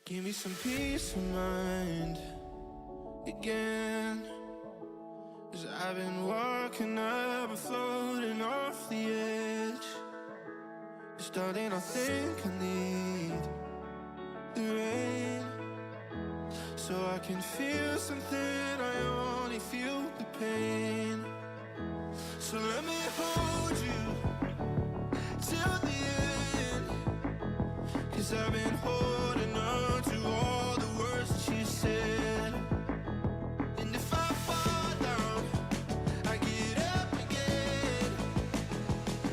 Give me some peace of mind again. Cause I've been walking up and floating off the edge. Just darling, I think I need the rain, so I can feel something, I only feel the pain. So let me hold you till the end. Cause I've been holding on to all the words that you said. And if I fall down, I get up again.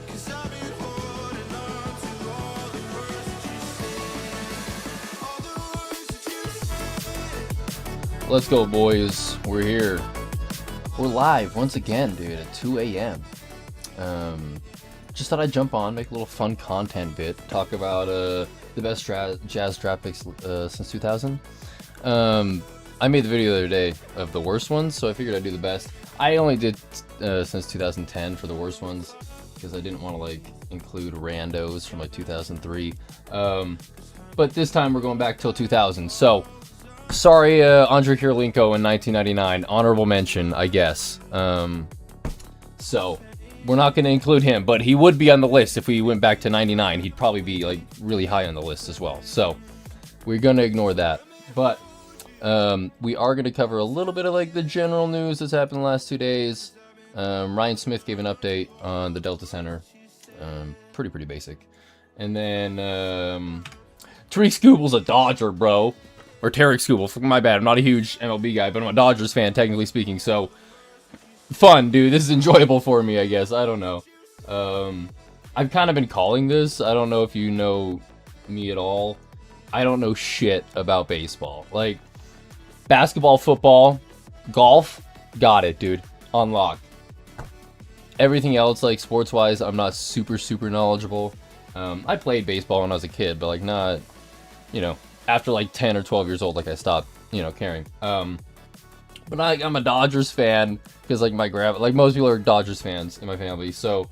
Cause I've been holding on to all the words that you said. All the words that you said. Let's go, boys. We're here. We're live once again, dude, at 2 a.m. Just thought I'd jump on, make a little fun content bit, talk about the best jazz draft picks since 2000. I made the video the other day of the worst ones, so I figured I'd do the best. I only did since 2010 for the worst ones because I didn't want to like include randos from like 2003. But this time we're going back till 2000. So sorry, Andre Kirilenko in 1999, honorable mention, I guess. So we're not going to include him, but he would be on the list if we went back to 99. He'd probably be like really high on the list as well. So we're going to ignore that. But we are going to cover a little bit of like the general news that's happened the last 2 days. Ryan Smith gave an update on the Delta Center. Pretty basic. And then Tariq Skubal's a Dodger, bro. Or Tarek Skubal. My bad. I'm not a huge MLB guy, but I'm a Dodgers fan, technically speaking. So fun, dude. This is enjoyable for me, I guess. I don't know. I've kind of been calling this. I don't know if you know me at all. I don't know shit about baseball. Like, basketball, football, golf, got it, dude. On lock. Everything else, like, sports-wise, I'm not super knowledgeable. I played baseball when I was a kid, but, like, not, you know, after, like, 10 or 12 years old, like, I stopped, you know, caring. But I'm a Dodgers fan because, like, my grandma, like, most people are Dodgers fans in my family, so,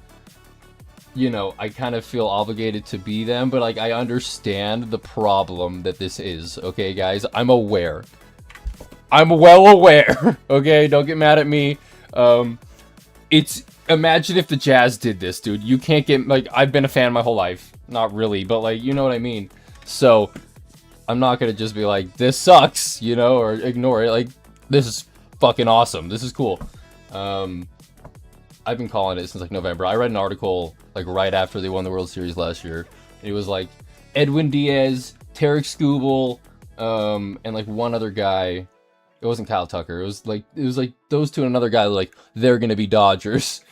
you know, I kind of feel obligated to be them, but, like, I understand the problem that this is, okay, guys? I'm aware. I'm well aware, okay? Don't get mad at me. Imagine if the Jazz did this, dude. You can't get, like, I've been a fan my whole life. Not really, but, like, you know what I mean? So, I'm not gonna just be like, this sucks, you know, or ignore it. Like, this is fucking awesome. This is cool. I've been calling it since like November. I read an article like right after they won the World Series last year. It was like Edwin Diaz, Tarek Skubal, and like one other guy. It wasn't Kyle Tucker. It was like those two and another guy. Like they're gonna be Dodgers.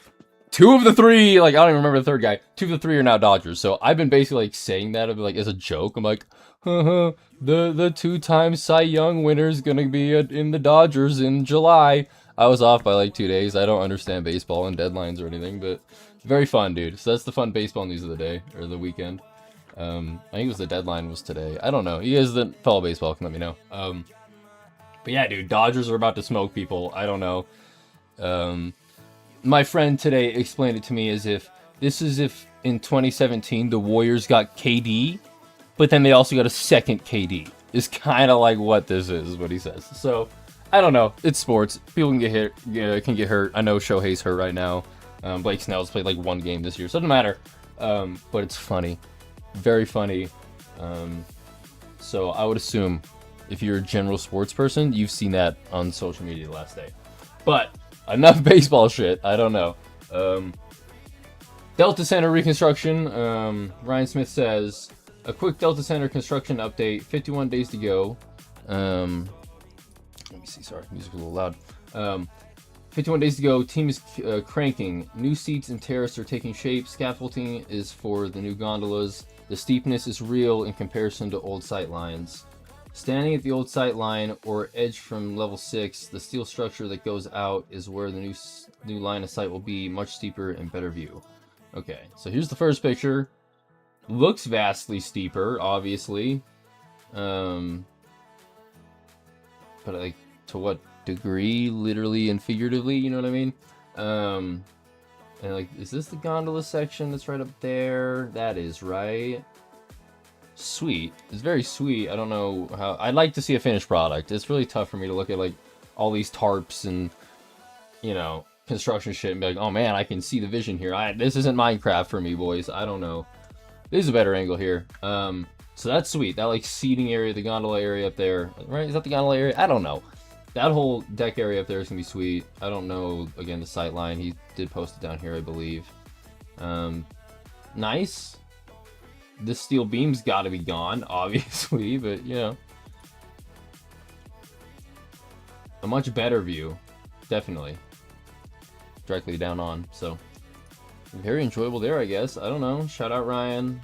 Two of the three, like I don't even remember the third guy. Two of the three are now Dodgers. So I've been basically like saying that like as a joke. I'm like, the two-time Cy Young winner's gonna be in the Dodgers in July. I was off by like 2 days. I don't understand baseball and deadlines or anything, but very fun, dude. So that's the fun baseball news of the day or the weekend. I think it was the deadline was today. I don't know. You guys that follow baseball can let me know. But yeah, dude, Dodgers are about to smoke people. I don't know. My friend today explained it to me as if this is if in 2017 the Warriors got KD, but then they also got a second KD. Is kind of like what this is what he says. So I don't know. It's sports. People can get hit. Can get hurt. I know Shohei's hurt right now. Blake Snell's played like one game this year, so it doesn't matter. But it's funny, very funny. So I would assume if you're a general sports person, you've seen that on social media the last day. But enough baseball shit. I don't know. Delta Center reconstruction. Ryan Smith says a quick Delta Center construction update. 51 days to go. Let me see. Sorry, music's a little loud. 51 days to go. Team is cranking. New seats and terrace are taking shape. Scaffolding is for the new gondolas. The steepness is real in comparison to old sight lines. Standing at the old sight line or edge from level 6, the steel structure that goes out is where the new line of sight will be. Much steeper and better view. Okay, so here's the first picture. Looks vastly steeper, obviously. But like, to what degree, literally and figuratively, you know what I mean? And like, is this the gondola section that's right up there? That is, right? sweet. It's very sweet. I don't know how... I'd like to see a finished product. It's really tough for me to look at, like, all these tarps and, you know, construction shit and be like, oh man, I can see the vision here. This isn't Minecraft for me, boys. I don't know. This is a better angle here. So that's sweet. That, like, seating area, the gondola area up there. Right? Is that the gondola area? I don't know. That whole deck area up there is going to be sweet. I don't know, again, the sight line. He did post it down here, I believe. Nice. This steel beam's got to be gone, obviously, but, you know. A much better view. Definitely. Directly down on, so. Very enjoyable there, I guess. I don't know. Shout out Ryan.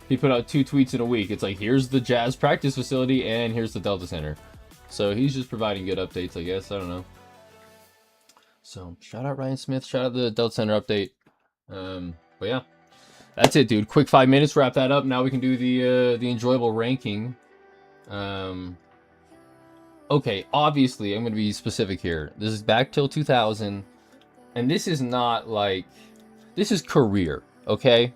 He put out 2 tweets in a week. It's like, here's the Jazz practice facility, and here's the Delta Center. So he's just providing good updates, I guess. I don't know. So shout out Ryan Smith. Shout out the Delta Center update. But yeah, that's it, dude. Quick 5 minutes. Wrap that up. Now we can do the enjoyable ranking. Okay, obviously I'm going to be specific here. This is back till 2000, and this is not like, this is career. Okay,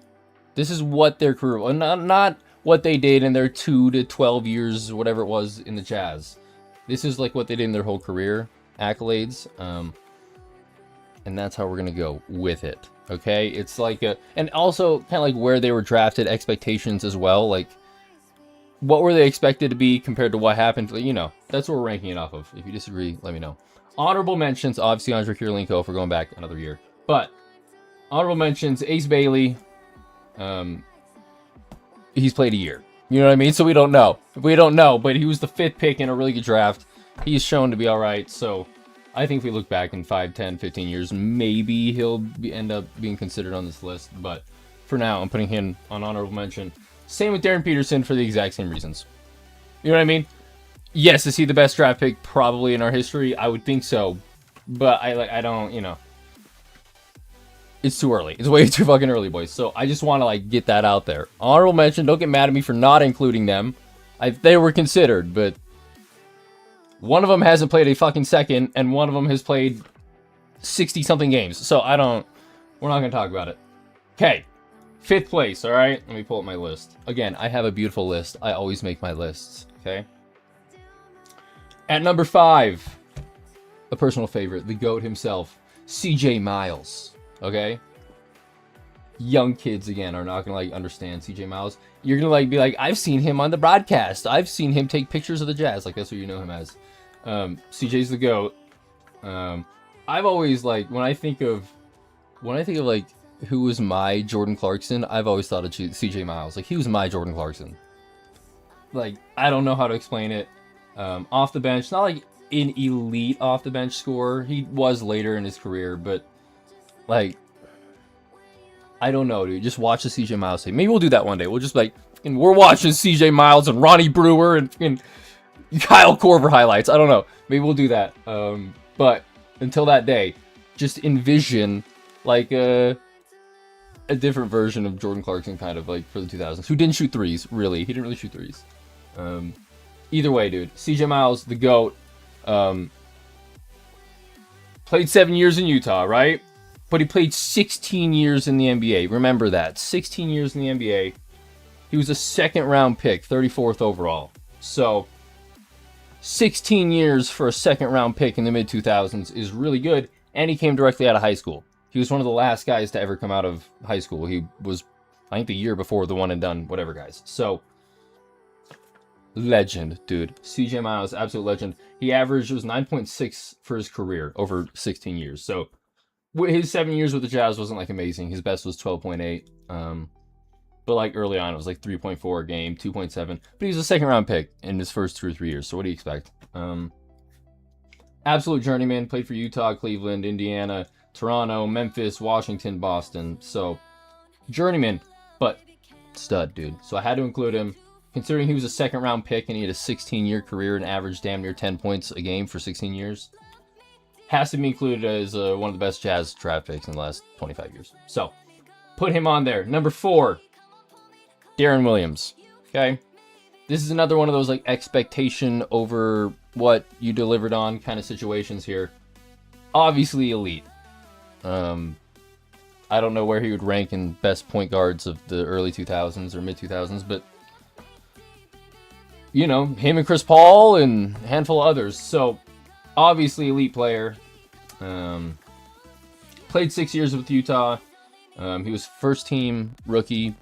this is what their career was, not what they did in their 2 to 12 years, whatever it was in the Jazz. This is like what they did in their whole career, accolades, and that's how we're gonna go with it. Okay, it's like and also kind of like where they were drafted, expectations as well. Like, what were they expected to be compared to what happened? You know, that's what we're ranking it off of. If you disagree, let me know. Honorable mentions, obviously Andre Kirilenko, if we're going back another year. But honorable mentions, Ace Bailey. He's played a year. You know what I mean? So we don't know. We don't know, but he was the 5th pick in a really good draft. He's shown to be all right. So I think if we look back in 5, 10, 15 years, maybe he'll end up being considered on this list. But for now, I'm putting him on honorable mention. Same with Darren Peterson for the exact same reasons. You know what I mean? Yes, is he the best draft pick probably in our history? I would think so. But I don't, you know. It's too early. It's way too fucking early, boys. So I just want to, like, get that out there. Honorable mention, don't get mad at me for not including them. They were considered, but one of them hasn't played a fucking second, and one of them has played 60-something games. So we're not going to talk about it. Okay. 5th place, alright? Let me pull up my list. Again, I have a beautiful list. I always make my lists, okay? At number 5, a personal favorite, the GOAT himself, CJ Miles. Okay, young kids again are not gonna like understand CJ Miles. You're gonna like be like, I've seen him on the broadcast. I've seen him take pictures of the Jazz. Like, that's what you know him as. CJ's the GOAT. I've always, like, when I think of like who was my Jordan Clarkson, I've always thought of CJ Miles. Like, he was my Jordan Clarkson. Like, I don't know how to explain it. Off the bench, not like an elite off the bench scorer. He was later in his career, but like, I don't know, dude. Just watch the CJ Miles thing. Maybe we'll do that one day. We'll just like, and we're watching CJ Miles and Ronnie Brewer and Kyle Korver highlights. I don't know. Maybe we'll do that. But until that day, just envision like a different version of Jordan Clarkson, kind of like for the 2000s, who didn't shoot threes. Really, he didn't really shoot threes. Either way, dude. CJ Miles, the GOAT. Played 7 years in Utah, right? But he played 16 years in the NBA. Remember that. 16 years in the NBA. He was a 2nd round pick, 34th overall. So, 16 years for a 2nd round pick in the mid-2000s is really good. And he came directly out of high school. He was one of the last guys to ever come out of high school. He was, I think, the year before the one and done, whatever guys. So, legend, dude. CJ Miles, absolute legend. He averaged, it was 9.6 for his career over 16 years. So, his 7 years with the Jazz wasn't like amazing. His best was 12.8. But like early on, it was like 3.4 a game, 2.7. But he was a 2nd round pick in his first 2 or 3 years. So what do you expect? Absolute journeyman. Played for Utah, Cleveland, Indiana, Toronto, Memphis, Washington, Boston. So journeyman, but stud, dude. So I had to include him. Considering he was a 2nd round pick and he had a 16-year career and averaged damn near 10 points a game for 16 years. Has to be included as one of the best Jazz draft picks in the last 25 years. So, put him on there. Number 4, Darren Williams. Okay? This is another one of those like expectation over what you delivered on kind of situations here. Obviously elite. I don't know where he would rank in best point guards of the early 2000s or mid 2000s, but you know, him and Chris Paul and a handful of others. So obviously elite player. Played 6 years with Utah. He was first team rookie,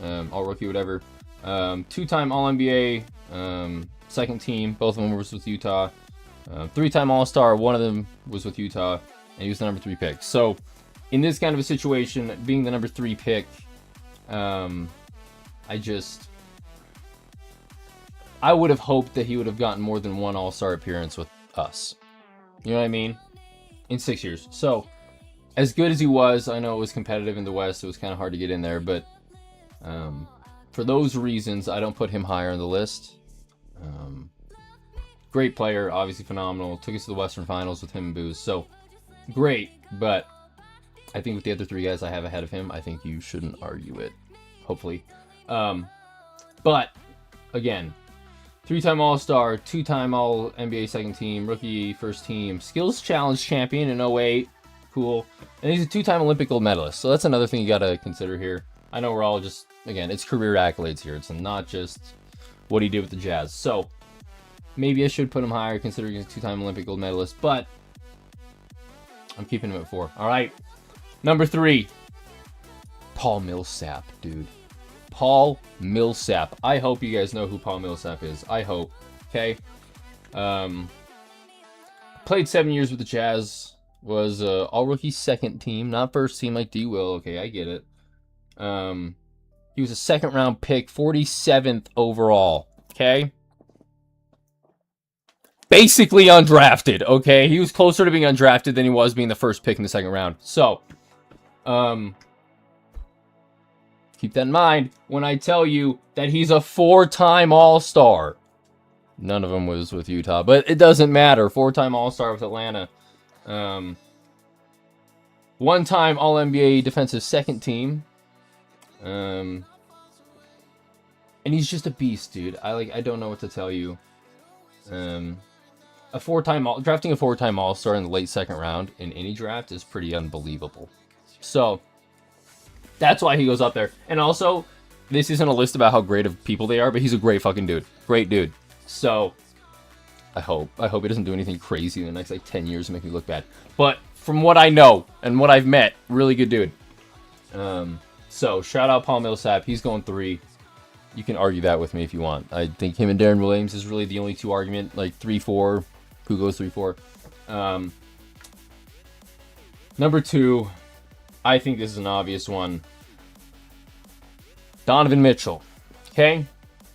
all rookie, whatever. 2-time All NBA, second team. Both of them was with Utah. 3-time All Star. One of them was with Utah, and he was the number 3 pick. So in this kind of a situation, being the number 3 pick, I would have hoped that he would have gotten more than one All Star appearance with us. You know what I mean? In 6 years. So, as good as he was, I know it was competitive in the West. It was kind of hard to get in there, but for those reasons, I don't put him higher on the list. Great player, obviously phenomenal. Took us to the Western Finals with him and Booz. So, great, but I think with the other 3 guys I have ahead of him, I think you shouldn't argue it. Hopefully. But, again, 3-time All-Star, 2-time All-NBA second team, rookie first team, Skills Challenge champion in 08. Cool. And he's a 2-time Olympic gold medalist. So that's another thing you got to consider here. I know we're all just, again, it's career accolades here. It's not just what he did with the Jazz. So maybe I should put him higher considering he's a 2-time Olympic gold medalist. But I'm keeping him at 4. All right. Number 3. Paul Millsap, dude. Paul Millsap. I hope you guys know who Paul Millsap is. I hope. Okay. Played 7 years with the Jazz. Was all-rookie second team, not first team like D Will. Okay, I get it. He was a second-round pick, 47th overall. Okay? Basically undrafted, okay? He was closer to being undrafted than he was being the first pick in the second round. So, keep that in mind when I tell you that he's a 4-time All-Star. None of them was with Utah, but it doesn't matter. 4-time All-Star with Atlanta. 1-time All-NBA defensive second team. And he's just a beast, dude. I don't know what to tell you. Drafting a 4-time All-Star in the late second round in any draft is pretty unbelievable. So that's why he goes up there. And also, this isn't a list about how great of people they are, but he's a great fucking dude. Great dude. So I hope he doesn't do anything crazy in the next 10 years to make me look bad. But from what I know and what I've met, really good dude. So shout out Paul Millsap. He's going 3. You can argue that with me if you want. I think him and Darren Williams is really the only 2 argument. 3-4. Who goes 3-4? Number 2. I think this is an obvious one. Donovan Mitchell. Okay?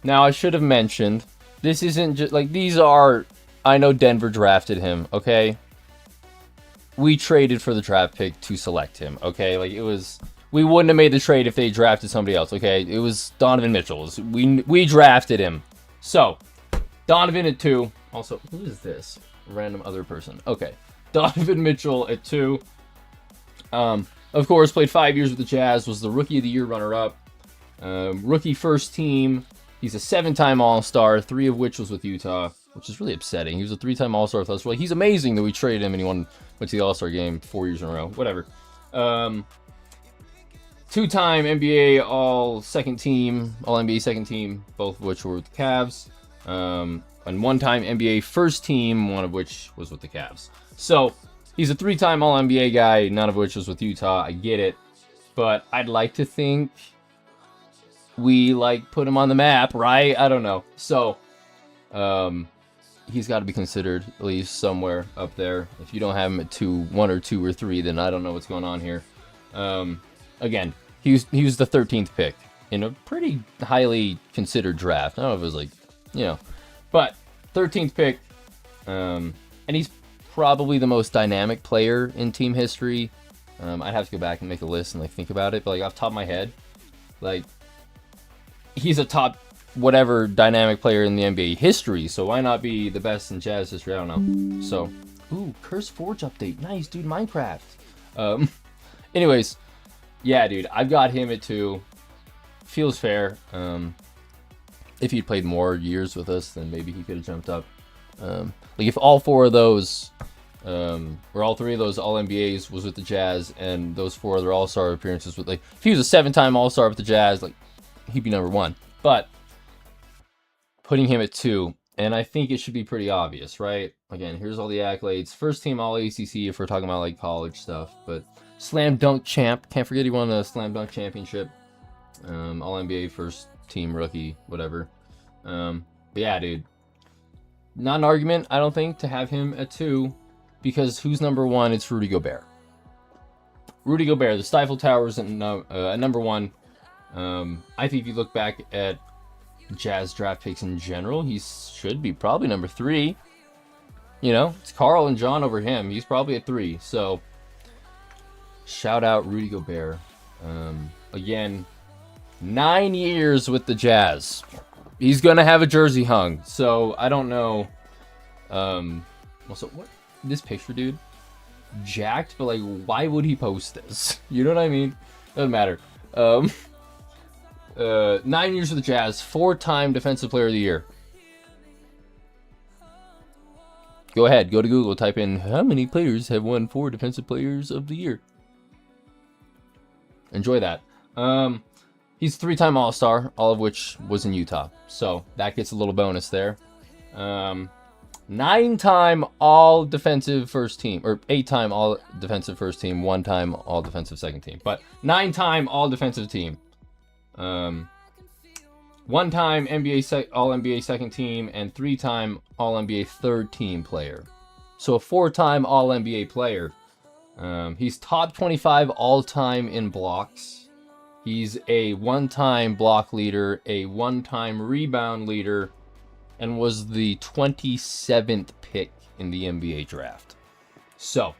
Now I should have mentioned, this isn't just these are, I know Denver drafted him, okay? We traded for the draft pick to select him, okay? We wouldn't have made the trade if they drafted somebody else, okay? It was Donovan Mitchell. We drafted him. So, Donovan at 2. Also, who is this? Random other person. Okay. Donovan Mitchell at 2. Of course, played 5 years with the Jazz, was the Rookie of the Year runner-up. Rookie first team. He's a 7-time All-Star, 3 of which was with Utah, which is really upsetting. He was a 3-time All-Star with us. He's amazing that we traded him and he went to the All-Star game 4 years in a row. Whatever. 2-time NBA All-Second Team, All-NBA Second Team, both of which were with the Cavs. And 1-time NBA First Team, one of which was with the Cavs. So, he's a 3-time All-NBA guy, none of which was with Utah. I get it. But I'd like to think we put him on the map, right? I don't know. So, he's got to be considered at least somewhere up there. If you don't have him at 1 or 2 or 3, then I don't know what's going on here. Again, he was the 13th pick in a pretty highly considered draft. I don't know if it was but 13th pick, and he's probably the most dynamic player in team history. I'd have to go back and make a list and think about it, but off the top of my head, he's a top whatever dynamic player in the NBA history, so why not be the best in Jazz history? I don't know. So, ooh, Curse Forge update. Nice, dude, Minecraft. Anyways, yeah, dude, I've got him at 2. Feels fair. If he'd played more years with us, then maybe he could have jumped up. If all 4 of those where all 3 of those All-NBAs was with the Jazz, and those 4 other All-Star appearances with, like, if he was a 7-time All-Star with the Jazz, like, he'd be number 1. But putting him at 2, and I think it should be pretty obvious, right? Again, here's all the accolades. First team All-ACC if we're talking about, like, college stuff, but slam dunk champ. Can't forget he won a slam dunk championship. All-NBA first team rookie, whatever. But yeah, dude. Not an argument, I don't think, to have him at 2, because who's number 1? It's Rudy Gobert. Rudy Gobert, the Stifle Towers at number 1. I think if you look back at Jazz draft picks in general, he should be probably number 3. You know, it's Carl and John over him. He's probably at 3. So, shout out Rudy Gobert. Again, 9 years with the Jazz. He's gonna have a jersey hung. So I don't know. Also, what this picture, dude? Jacked, but like, why would he post this? You know what I mean? Doesn't matter. 9 years with the Jazz, 4-time Defensive Player of the Year. Go ahead, go to Google, type in how many players have won 4 Defensive Players of the Year. Enjoy that. He's 3-time All-Star, all of which was in Utah, so that gets a little bonus there. 9-time All-Defensive First Team, or 8-time All-Defensive First Team, 1-time All-Defensive Second Team, but 9-time All-Defensive Team. 1-time All-NBA Second Team, and 3-time All-NBA Third Team player. So a 4-time All-NBA player. He's top 25 all-time in blocks. He's a 1-time block leader, a 1-time rebound leader, and was the 27th pick in the NBA draft. So,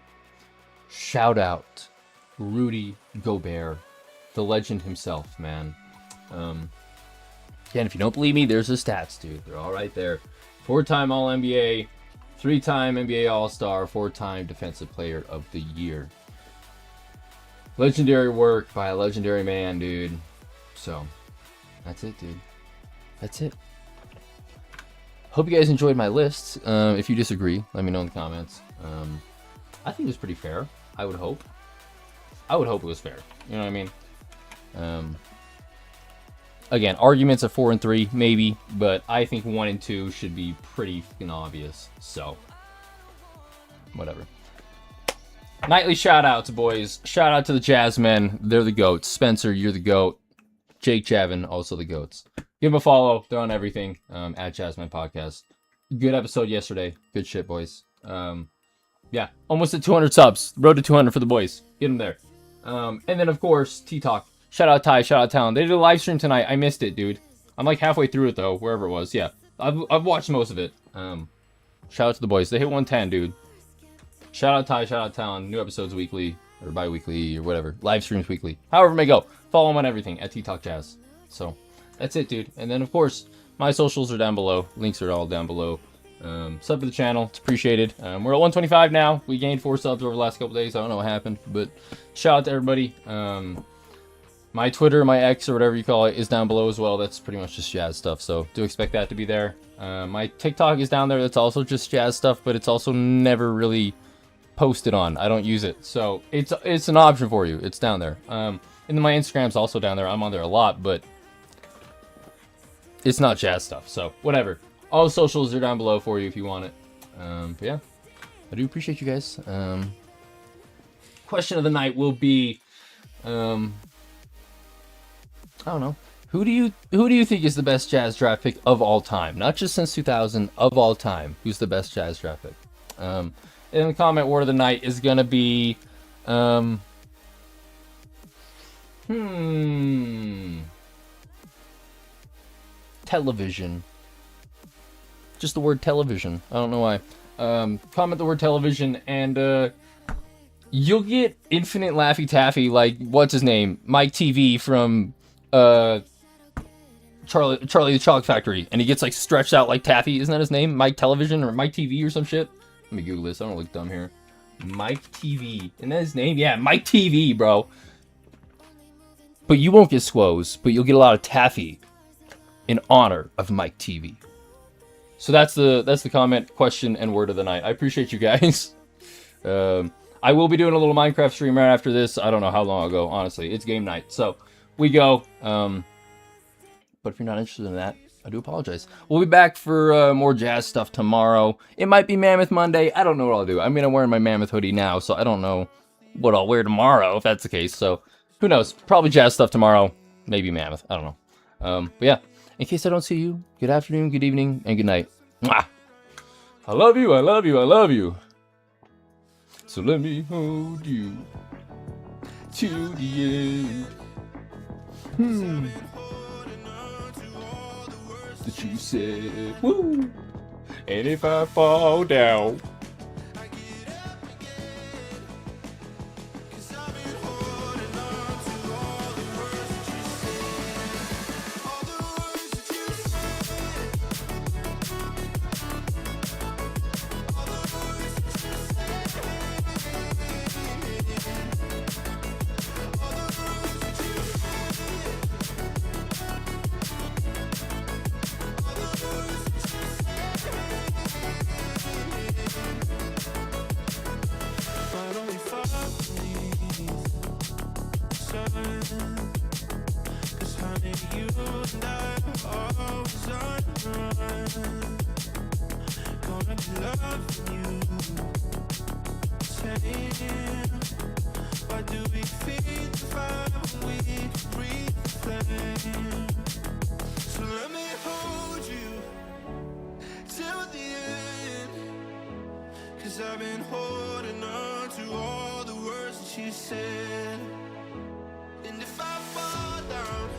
shout out Rudy Gobert, the legend himself, man. Again, if you don't believe me, there's the stats, dude. They're all right there. 4-time All-NBA, 3-time NBA All-Star, 4-time Defensive Player of the Year. Legendary work by a legendary man, dude. So, that's it, dude. That's it. Hope you guys enjoyed my list. If you disagree, let me know in the comments. I think it was pretty fair. I would hope. I would hope it was fair. You know what I mean? Again, arguments of 4 and 3, maybe, but I think 1 and 2 should be pretty fucking obvious. So, whatever. Nightly shout outs, boys. Shout out to the Jazz men. They're the GOATs. Spencer, you're the GOAT. Jake Javin, also the GOATs. Give them a follow. They're on everything. At Jazzman Podcast. Good episode yesterday. Good shit, boys. Yeah, almost at 200 subs. Road to 200 for the boys. Get them there. And then, of course, T-Talk. Shout out Ty. Shout out Talon. They did a live stream tonight. I missed it, dude. I'm like halfway through it, though. Wherever it was. Yeah. I've watched most of it. Shout out to the boys. They hit 110, dude. Shout out Ty, shout out Talon. New episodes weekly, or bi-weekly, or whatever. Live streams weekly. However it may go. Follow them on everything, at T-Talk Jazz. So, that's it, dude. And then, of course, my socials are down below. Links are all down below. Sub to the channel. It's appreciated. We're at 125 now. We gained 4 subs over the last couple days. I don't know what happened, but shout out to everybody. My Twitter, my X, or whatever you call it, is down below as well. That's pretty much just Jazz stuff, so do expect that to be there. My TikTok is down there. That's also just Jazz stuff, but it's also never really posted on. I don't use it, so it's an option for you. It's down there. And then my Instagram's also down there. I'm on there a lot, but it's not Jazz stuff, so whatever. All the socials are down below for you if you want it. But yeah, I do appreciate you guys. Question of the night will be, I don't know. Who do you think is the best Jazz draft pick of all time? Not just since 2000, of all time. Who's the best Jazz draft pick? And the comment word of the night is gonna be, television. Just the word television. I don't know why. Comment the word television, and you'll get infinite Laffy Taffy. Like, what's his name? Mike TV from Charlie the Chocolate Factory, and he gets like stretched out like taffy. Isn't that his name? Mike Television or Mike TV or some shit. Let me Google this. I don't look dumb here. Mike TV. Isn't that his name? Yeah, Mike TV, bro. But you won't get squoze, but you'll get a lot of taffy in honor of Mike TV. So that's the comment, question, and word of the night. I appreciate you guys. I will be doing a little Minecraft stream right after this. I don't know how long I'll go, honestly. It's game night, so we go. But if you're not interested in that, I do apologize. We'll be back for more jazz stuff tomorrow. It might be Mammoth Monday. I don't know what I'll do. I mean, I'm wearing my Mammoth hoodie now, so I don't know what I'll wear tomorrow, if that's the case. So, who knows? Probably jazz stuff tomorrow. Maybe Mammoth. I don't know. But yeah, in case I don't see you, good afternoon, good evening, and good night. Mwah! I love you, I love you, I love you. So let me hold you to the end. That you said, woo. And if I fall down, you and I are always on the run. Gonna be loving you. Saying, why do we feed the fire when we breathe the flame? So let me hold you till the end. 'Cause I've been holding on to all the words that you said. And if I fall down,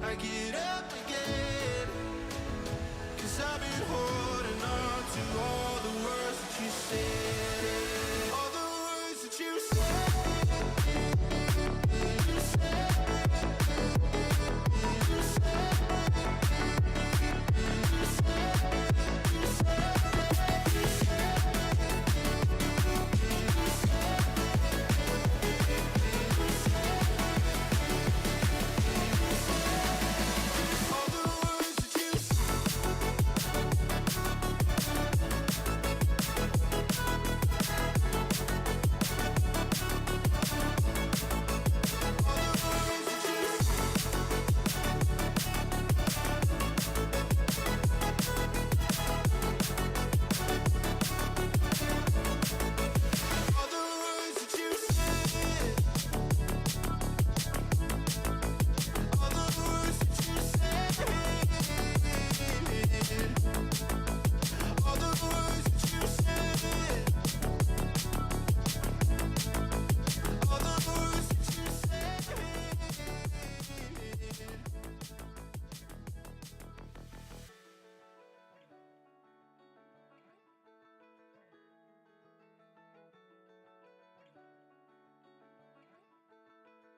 I get up again. 'Cause I've been holding on to all the words that you said.